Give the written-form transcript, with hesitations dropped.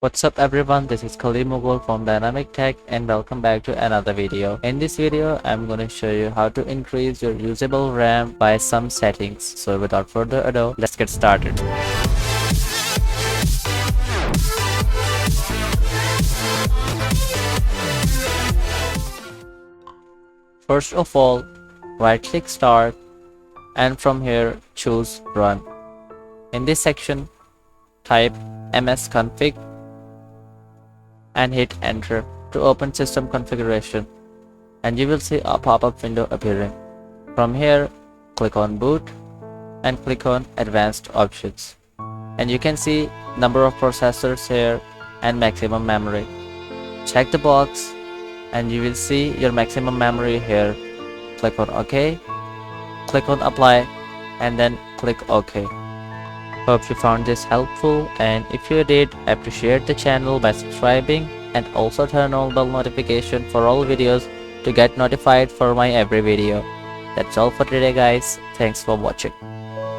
What's up everyone, this is Khalid Mughal from Dynamic Tech and welcome back to another video. In this video, I'm going to show you how to increase your usable RAM by some settings. So without further ado, let's get started. First of all, right click Start and from here choose Run. In this section, type msconfig and hit enter to open system configuration, and you will see a pop-up window appearing. From here, click on boot and click on advanced options, and you can see number of processors here and maximum memory. Check the box and you will see your maximum memory here. Click on OK, click on apply and then click OK. Hope you found this helpful, and if you did, appreciate the channel by subscribing and also turn on bell notification for all videos to get notified for my every video. That's all for today guys, thanks for watching.